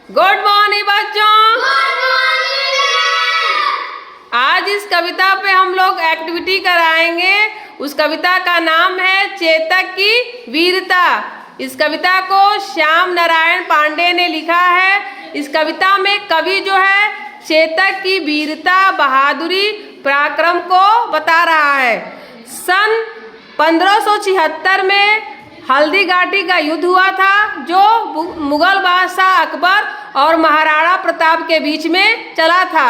Good morning बच्चों। आज इस कविता पे हम लोग एक्टिविटी कराएंगे। उस कविता का नाम है चेतक की वीरता। इस कविता को श्याम नारायण पांडे ने लिखा है। इस कविता में कवि जो है चेतक की वीरता, बहादुरी, पराक्रम को बता रहा है। सन 1576 में हल्दी घाटी का युद्ध हुआ था, जो मुगल बादशाह अकबर और महाराणा प्रताप के बीच में चला था।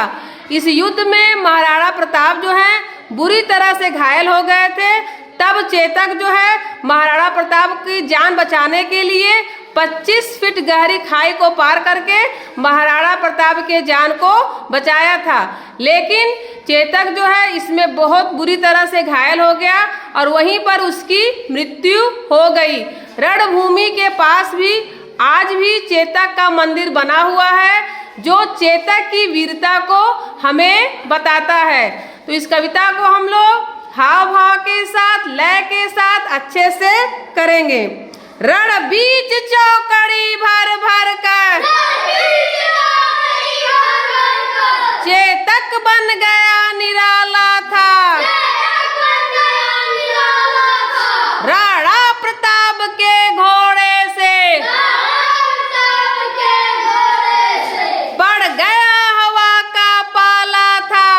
इस युद्ध में महाराणा प्रताप जो है बुरी तरह से घायल हो गए थे। तब चेतक जो है महाराणा प्रताप की जान बचाने के लिए 25 फीट गहरी खाई को पार करके महाराणा प्रताप के जान को बचाया था। लेकिन चेतक जो है इसमें बहुत बुरी तरह से घायल हो गया और वहीं पर उसकी मृत्यु हो गई। रणभूमि के पास भी आज भी चेतक का मंदिर बना हुआ है, जो चेतक की वीरता को हमें बताता है। तो इस कविता को हम लोग हाव भाव के साथ, लय के साथ अच्छे से करेंगे। रण बीच चौकड़ी भर भर कर चेतक बन गया निराला था। राणा प्रताप के घोड़े से पड़ गया हवा का पाला था।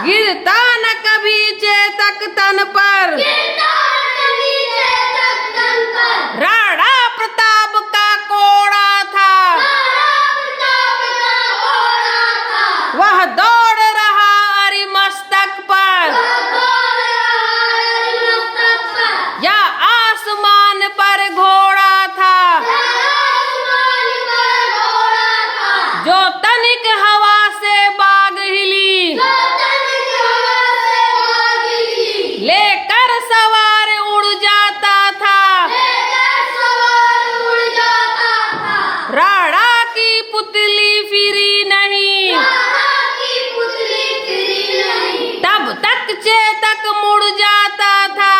गिरता न कभी चेतक तन पर राणा प्रताप का कोड़ा था। वह दौड़ रहा हरि मस्तक पर या आसमान पर घोड़ा था। जो तनिक हवा से बाग हिली लेकर सवार उड़ जाता था। राणा की पुतली फिरी नहीं, तब तक चेतक मुड़ जाता था।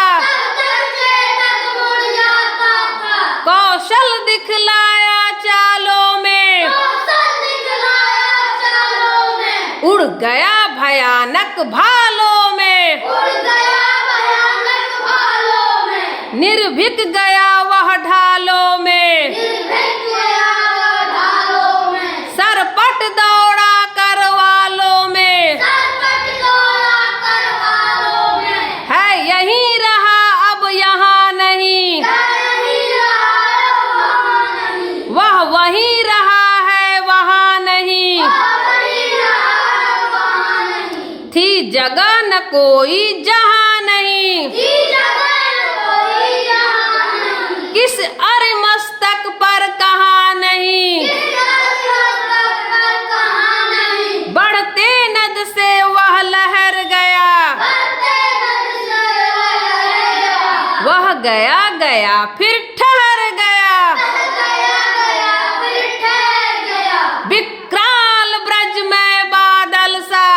कौशल दिखलाया चालों में, उड़ गया भयानक भालों में। निर्भीक गया वह ढालों में, सरपट दौड़ा करवालों में। है यहीं रहा अब यहाँ नहीं, वह वहीं रहा है वहाँ नहीं। थी जगह न कोई जहाँ नहीं, किस अरे मस्तक पर कहाँ नहीं। बढ़ते नद से वह लहर गया, वह गया गया फिर ठहर गया। विकराल ब्रज में बादल सा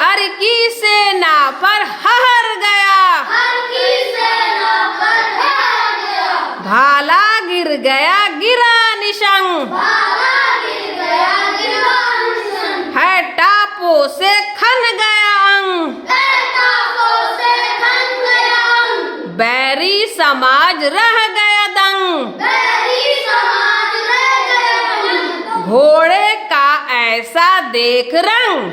अर की सेना पर हर गया। भाला गिर गया गिरा निशंग, है टापों से खन गया अंग। बैरी समाज रह गया दंग, घोड़े का ऐसा देख रंग।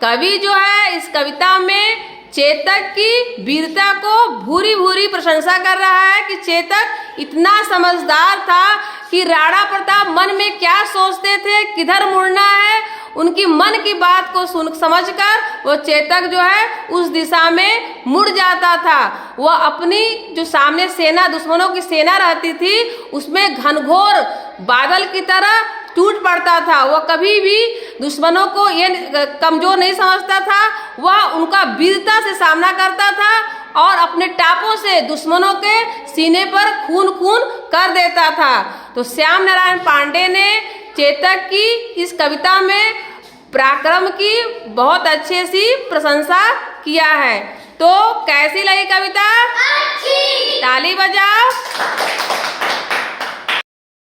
कवि जो है इस कविता में चेतक की वीरता को भूरी भूरी प्रशंसा कर रहा है कि चेतक इतना समझदार था कि राणा प्रताप मन में क्या सोचते थे, किधर मुड़ना है, उनकी मन की बात को समझकर वो चेतक जो है उस दिशा में मुड़ जाता था। वह अपनी जो सामने सेना, दुश्मनों की सेना रहती थी, उसमें घनघोर बादल की तरह टूट पड़ता था। वह कभी भी दुश्मनों को ये कमजोर नहीं समझता था। वह उनका वीरता से सामना करता था और अपने टापों से दुश्मनों के सीने पर खून खून कर देता था। तो श्याम नारायण पांडे ने चेतक की इस कविता में पराक्रम की बहुत अच्छे सी प्रशंसा किया है। तो कैसी लगी कविता? अच्छी। ताली बजाओ।